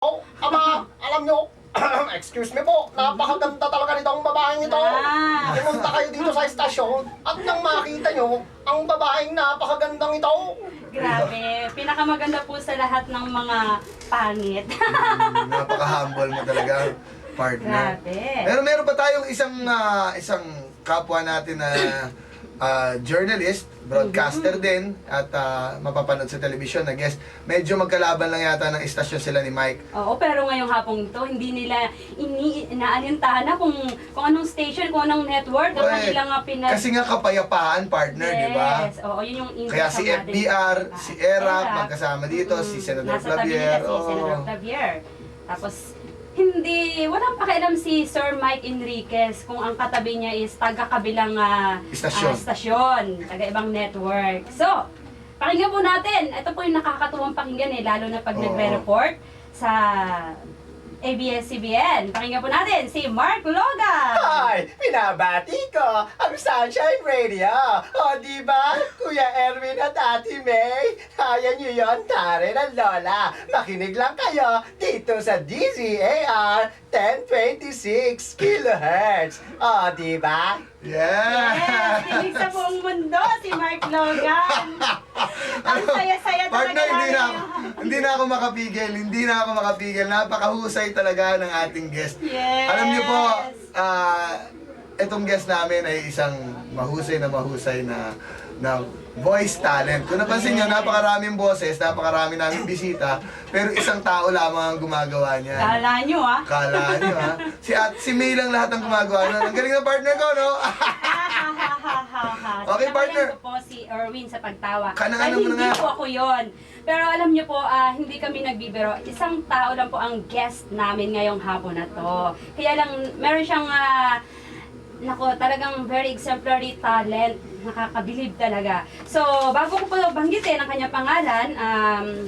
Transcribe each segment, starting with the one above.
Oh, ama, alam nyo, excuse me po, napakaganda talaga nitong babaeng ito. Pumunta kayo dito sa estasyon at nang makita nyo, ang babaeng napakagandang ito. Grabe, pinakamaganda po sa lahat ng mga pangit. Napaka-humble mo talaga, partner. Grabe. Pero meron pa tayong isang kapwa natin na journalist, broadcaster din, at mapapanood sa television na guest. Medyo magkalaban lang yata ng istasyon sila ni Mike. Oo, pero ngayong hapong ito, hindi nila inaalintahan na kung anong station, kung anong network, ang kanilang Kasi nga kapayapaan, partner, di ba? Yes, oo, yun yung Kaya si FBR, si ERAP, magkasama dito, si Senador Clavier. Nasa tabi nila si Senador Clavier. Tapos, walang pakialam si Sir Mike Enriquez kung ang katabi niya is taga-kabilang istasyon, taga-ibang network. So, pakinggan po natin. Ito po yung nakakatuwang pakinggan lalo na pag nagre-report sa ABS-CBN. Pakinggan po natin si Mark Logan. Hi, binabati ko ang Sunshine Radio. O, di ba, Kuya Erwin at Ate May? Kaya nyo yun, tare ng Lola. Makinig lang kayo dito sa DZAR 1026 kHz. O, di ba? Yeah! Yes, kinig sa buong mundo si Mark Logan. Ang saya-saya talaga Partner, namin. hindi na ako makapigil. Napakahusay talaga ng ating guest. Yes. Alam niyo po, itong guest namin ay isang mahusay na voice talent. Kung napansin niyo, napakaraming boses, napakarami naming bisita, pero isang tao lamang ang gumagawa niya. Kala nyo Kala niyo ha? Si May lang lahat ang gumagawa nun. Ang galing ng partner ko, no? Okay, partner. Sinabayan ko po si Erwin sa pagtawa. Kanang-ano mo na hindi nga. po ako yon. Pero alam niyo po, hindi kami nagbibiro. Isang tao lang po ang guest namin ngayong hapon na to. Kaya lang, meron siyang, talagang very exemplary talent. Nakakabilib talaga. So, bago ko po banggitin ang kanyang pangalan,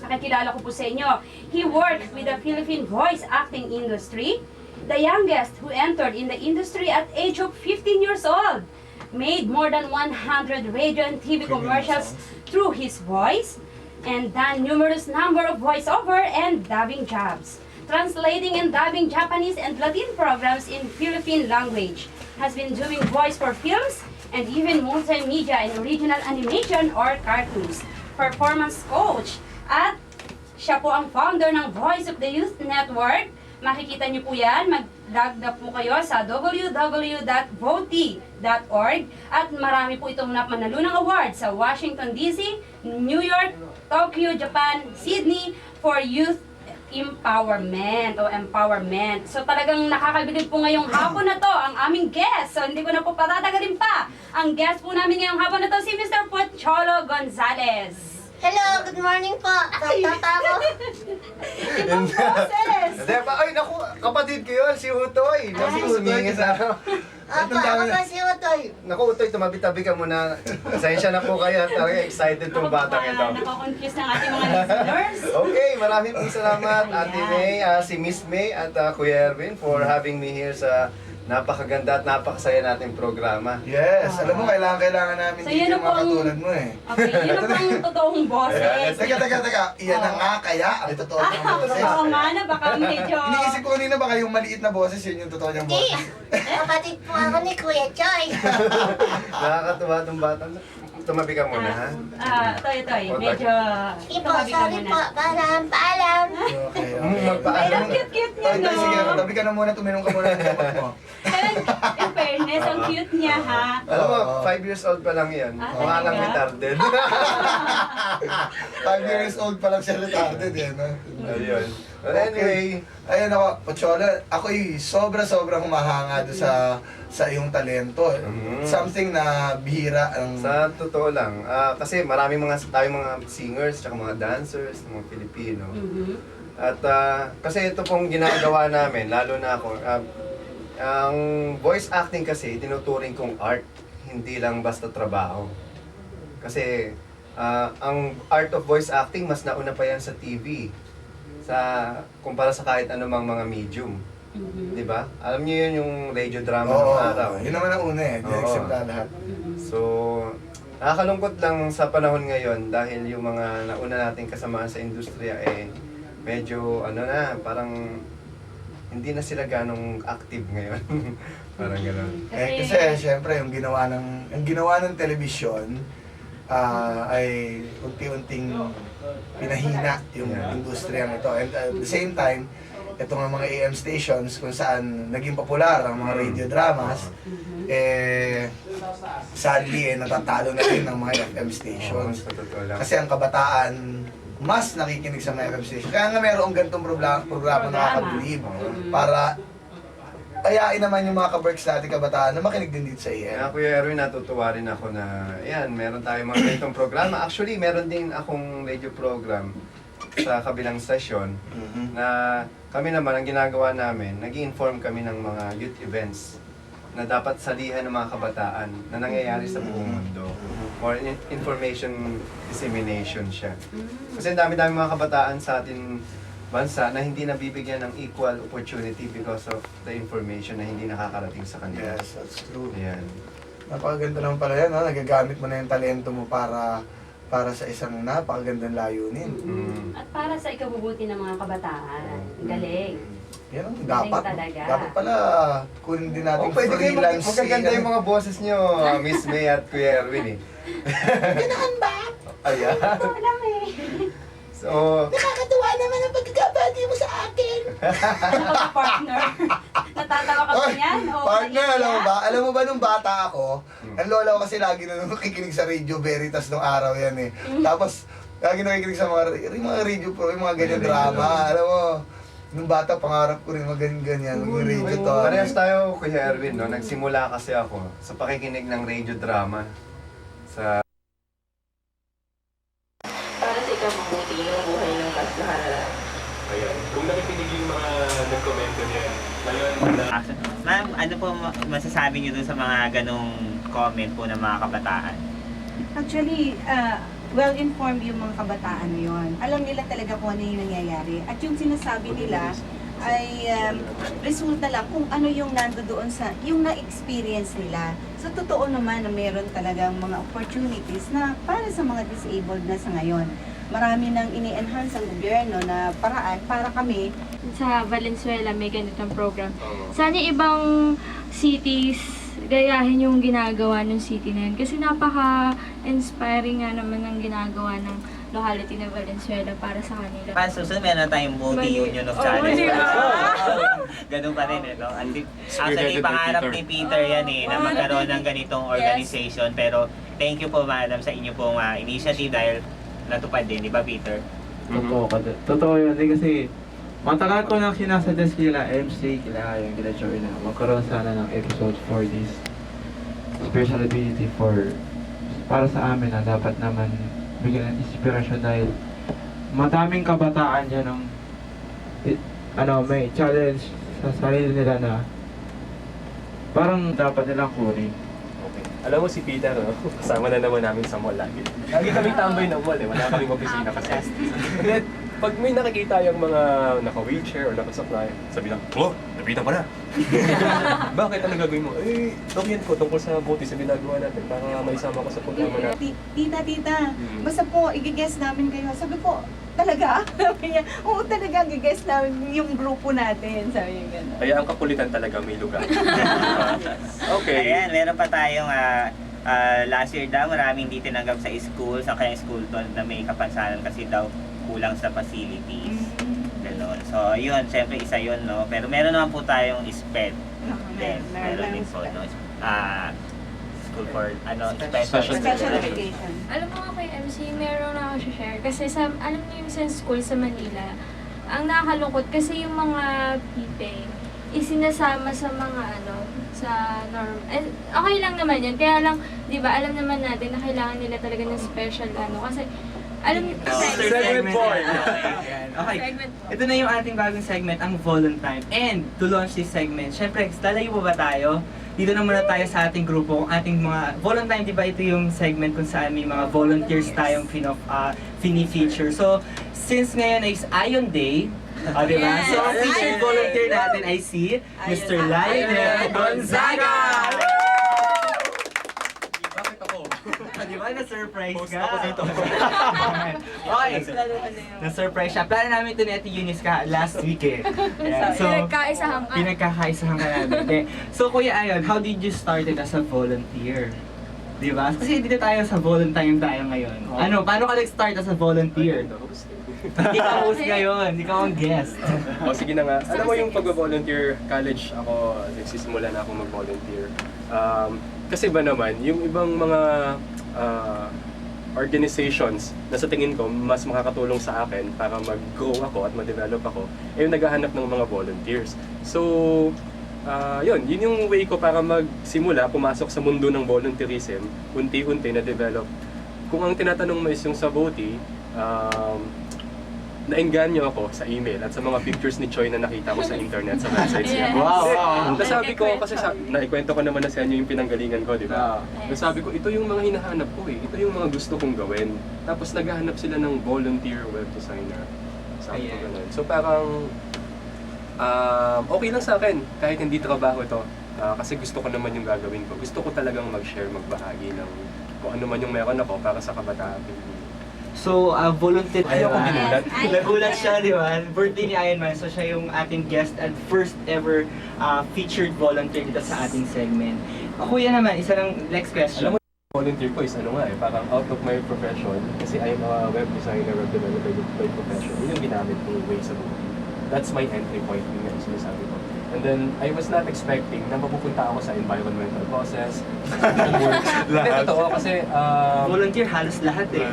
pakikilala ko po sa inyo. He worked with the Philippine voice acting industry. The youngest who entered in the industry at age of 15 years old. Made more than 100 radio and TV commercials through his voice and done numerous number of voiceover and dubbing jobs. Translating and dubbing Japanese and Latin programs in Philippine language. Has been doing voice for films and even multimedia and original animation or cartoons. Performance coach. At siya po ang founder ng Voice of the Youth Network. Makikita niyo po yan. Mag-log na po kayo sa www.voti.org at marami po itong manalunang award sa Washington DC, New York, Tokyo, Japan, Sydney for youth empowerment. So talagang nakakabilib po ngayong hapon na to ang aming guest. So hindi ko na po patatagalin pa. Ang guest po namin ngayong hapon na to si Mr. Pocholo Gonzales. Hello, good morning po. Tata ko. Ibang boses. Ay, naku, kapatid ko yun, si Utoy. Si Utoy. Sumingi sa ano. Ako po si Utoy. Naku, Utoy, tumabi-tabi ka muna. Pasensya na po kayo. Talaga excited tong batang ito. Nakakonfuse ng ating mga listeners. Okay, maraming salamat Ate May, si Miss May at Kuya Erwin for having me here sa napakaganda at napakasaya nating programa. Yes, alam mo, kailangan namin So, dito yun na yung po mga ang- katulad mo eh. Okay, yun na po ang totoong boses. Teka. Iyan na nga kaya ang totoo niyang boses. Oo nga na, baka medyo... Iniisip ko kanina baka yung maliit na boses, yun yung totoo niyang Hindi. boses. Kapatid po ako ni Kuya Joy. Nakakatuwa tong batang. Tumabi ka muna, ha? Ito, medyo... Ipo, tumabi ka sorry muna. po. Paalam. Okay. Magpaalam Pero na. cute-cute niya, Tay, sige, no? tabi ka na muna, tuminom ka muna ng gamot mo. Pero, in fairness, ang cute niya, ha? Alam mo, Oo. 5 years old pa lang yan. Mukha lang talaga? retarded. 5 years old pa lang siya retarded eh, no? Ayun. But anyway, Ayun ako, Pochola, ako'y sobra-sobrang humahanga doon sa iyong talento. Something na bihira ang... sa totoo lang, kasi tayong mga singers, tsaka mga dancers, mga Pilipino. At kasi ito pong ginagawa namin, lalo na ako, ang voice acting kasi tinuturing kong art, hindi lang basta trabaho. Kasi ang art of voice acting mas nauna pa yan sa TV, kumpara sa kahit anumang mga medium. Di ba? Alam niyo yun yung radio drama Oo, ng araw. yun naman ang una eh, direct Oo. simula lahat. So, nakakalungkot lang sa panahon ngayon dahil yung mga nauna nating kasamaan sa industriya medyo ano na, parang hindi na sila ganong active ngayon. Parang gano'n. Kasi syempre yung ginawa ng telebisyon ay unti-unting pinahina yung industriyang ito. And at the same time, ito nga mga AM stations kung saan naging popular ang mga radio dramas, sadly natatalo na rin ng mga FM stations. Sa totoo lang. Kasi ang kabataan mas nakikinig sa mga FM station. Kaya nga mayroong ganitong programa nakakabilib para ayain naman yung mga ka-works natin kabataan na makinig din dito sa Kaya EM. Kuya Erwin, natutuwa rin ako na, yan, meron tayong mga ganitong programa. Actually, meron din akong radio program sa kabilang stasyon na kami naman, ang ginagawa namin, nag-inform kami ng mga youth events na dapat salihan ng mga kabataan na nangyayari sa buong mundo. Or information dissemination siya. Kasi ang dami-dami mga kabataan sa ating bansa na hindi nabibigyan ng equal opportunity because of the information na hindi nakakarating sa kanila. Yes, that's true. Ayan. Napakaganda naman pala yan, no? Nagagamit mo na yung talento mo para sa isang napakagandang layunin. At para sa ikabubuti ng mga kabataan. Ang galing. Yan ang Galing dapat. talaga. Dapat pala kunin din natin Pwede kayo freelance. magaganda yung mga boses nyo, Miss May at Kuya Erwin eh. Ganoon ba? Ayan. Ito lang eh. So, Nakakatuwa naman ang pagkakabati mo sa akin. Ano ka ba, partner? Natatawa ka ba Oy, yan? O partner, naiiyak? alam mo ba? Alam mo ba nung bata ako, ang lola ko kasi lagi na nakikinig sa Radio Veritas nung araw yan eh. Tapos, lagi nakikinig sa mga radio pro, yung mga ganyan drama. Alam mo, nung bata, pangarap ko rin mga ganyan-ganyan, yung radio to. parehas tayo, Kuya Erwin, no? Nagsimula kasi ako sa pakikinig ng radio drama. Sa Para sa ikaw mabuti yung buhay ng nakararaan. Ayan. Kung nakikinig yung mga nag-komento niyan, ngayon na Ma'am, ano po masasabi niyo dun sa mga ganong comment po ng mga kabataan? Actually, well-informed yung mga kabataan ngayon. Alam nila talaga kung ano yung nangyayari. At yung sinasabi nila ay resulta lang kung ano yung nandoon sa, yung na-experience nila. So, totoo naman na meron talagang mga opportunities na para sa mga disabled na sa ngayon. Marami nang ini-enhance ang gobyerno na paraan para kami Sa Valenzuela may ganitong program. Sana ibang cities gayahin yung ginagawa ng city na yun. Kasi napaka-inspiring nga naman ng ginagawa ng locality ng Valenzuela para sa kanila. Para susunod, meron tayong multi-union of Oh, channels. diba? Ganun pa rin, no? Actually, pangarap ni Peter yan eh, na magkaroon ng ganitong organization. Pero thank you po, madam, sa inyo pong initiative dahil natupad din, di ba, Peter? Totoo yun. Kasi matagal ko nang sinasuggest kila MC, kila yung kila Joy na magkaroon sana ng episode for this special ability para sa amin na dapat naman bigyan ng inspirasyon dahil madaming kabataan dyan ng may challenge sa sarili nila na parang dapat nilang kunin. okay. Alam mo si Peter, no? Kasama na naman namin sa mall lagi. Lagi kami tambay ng mall eh, wala kaming opisina kasi. Then, pag may nakikita yung mga naka-wheelchair or naka-supply, sabi lang, oh, napitan ko na. Bakit? Ano gagawin mo? Eh, document ko tungkol sa buti sa ginagawa natin para maisama ko sa programa natin. Tita, basta po, i-guess namin kayo. Sabi ko, talaga? Sabi niya, oo talaga, i-guess namin yung grupo natin. Sabi niya gano'n. Kaya ang kakulitan talaga may lugar. Okay. Ayan, meron pa tayong last year daw, maraming hindi tinanggap sa school, sa kaya school to na may kapansanan kasi daw kulang sa facilities. Ganon. So, yun, syempre isa yun, no? Pero meron naman po tayong SPED. Meron din po, no? School for, special education. Alam mo nga kay MC, meron na ako share kasi alam niyo yung sa school sa Manila, ang nakakalungkot kasi yung mga PPE isinasama sa mga sa norm. Okay lang naman yan. Kaya lang, di ba, alam naman natin na kailangan nila talaga ng special kasi alam niyo, Segment board. Okay, segment po. ito na yung ating bagong segment, ang Volunteer. And to launch this segment, syempre, lalayo po ba tayo? Dito na muna tayo sa ating grupo, ang ating mga Volunteer, di ba ito yung segment kung saan may mga volunteers tayong fini-feature. So, since ngayon is Ion Day, di ba? So, ang featured volunteer natin ay si Mr. Lionel Gonzaga! Bakit ako? Di ba? Na-surprise Post ka. ako dito. Okay. Na-surprise siya. Plano namin ito ni Ate Eunice last week eh. Ayan. So, Pinagkaisahan ka. pinagkakaisahan ka namin. Okay. So, Kuya Ayon, how did you started as a volunteer? Di ba? Kasi dito tayo sa volunteering tayo ngayon. Ano, paano ka nag-start as a volunteer? Hindi ka host ngayon, hindi ka ang guest. O sige na nga, alam mo yung pag-volunteer, college ako, nagsisimula na ako mag-volunteer. Kasi ba naman, yung ibang mga organizations na sa tingin ko mas makakatulong sa akin para mag-grow ako at ma-develop ako, ay yung naghahanap ng mga volunteers. So, yun yung way ko para magsimula, pumasok sa mundo ng volunteerism, unti-unti na-develop. Kung ang tinatanong mo is yung sa Voti, naengganyo ako sa email at sa mga pictures ni Choi na nakita ko sa internet, sa websites niya. Yes. Wow. Nasabi ko, kasi naikwento ko naman na sa inyo yung pinanggalingan ko, di ba? Nasabi ko, ito yung mga hinahanap ko eh. Ito yung mga gusto kong gawin. Tapos naghahanap sila ng volunteer web designer. Sabi ko ganun. So parang, okay lang sa akin, kahit hindi trabaho ito. Kasi gusto ko naman yung gagawin ko. Gusto ko talagang mag-share, magbahagi ng kung ano man yung meron ako para sa kabataan. So, volunteer. Ayoko ginulat. Nagulat siya, di ba? Birthday ni Iron Man. So, siya yung ating guest and first ever featured volunteer dito sa ating segment. Kuya naman, isa lang next question. Alam mo, volunteer ko is ano nga eh, parang out of my profession. Kasi I'm a web designer, web developer by profession. Yun yung ginamit kong way sa buhay. That's my entry point, yun nga yung sinasabi ko. And then, I was not expecting na mapupunta ako sa environmental causes. Hindi, totoo kasi... volunteer halos lahat eh.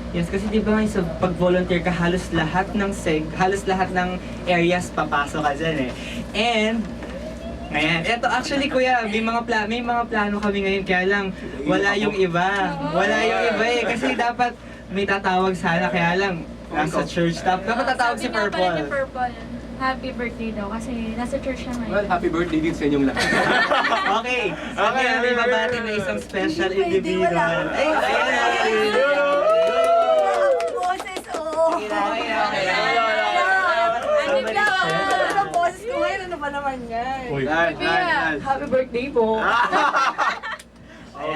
Yes, kasi di ba sa pag-volunteer ka, halos lahat ng areas papasok ka dyan eh. And, ngayon, eto actually kuya, may mga plano kami ngayon, kaya lang wala yung iba. Wala yung iba eh, kasi dapat may tatawag sana, kaya lang nasa church. Dapat tatawag si Sabi nga pala ni Purple. Purple, happy birthday daw kasi nasa church siya ngayon. Well, happy birthday din sa inyong lahat. Okay, may babati na isang special individual. Ay, Boses, oo. Ang boses ko ngayon, ano ba naman yan? Uy, Happy birthday po.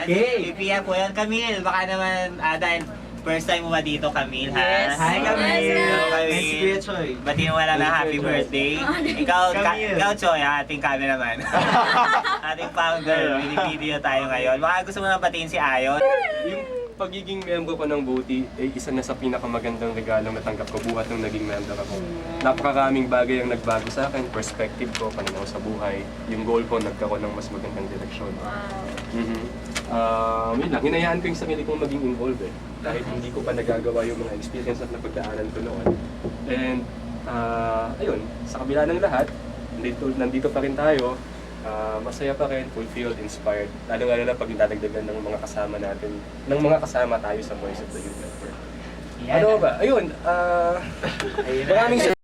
Okay. Pipia po yan, Camille. Baka naman, dahil first time mo ba dito, Camille, ha? Yes. Hi, Camille. Hello, Nice to meet Camille. you. Batiin mo na happy birthday. Ikaw, Choy, ating cameraman. Ating founder, video tayo ngayon. Baka gusto mo na batiin si Ayon. yung pagiging member ko ng Voti ay isa na sa pinakamagandang regalong natanggap ko buhat nung naging member ako. Napakaraming bagay ang nagbago sa akin, perspective ko, pananaw sa buhay, yung goal ko nagkaroon ng mas magandang direksyon. Yun lang, hinayaan ko yung sarili kong maging involved eh. Dahil hindi ko pa nagagawa yung mga experience at napagdaanan ko noon. And ayun, sa kabila ng lahat, nandito pa rin tayo. Masaya pa rin, fulfilled, inspired. Lalo na pag dadagdagan ng mga kasama natin, ng mga kasama tayo sa Voice of the Youth Network. Ano ba? Ayun, maraming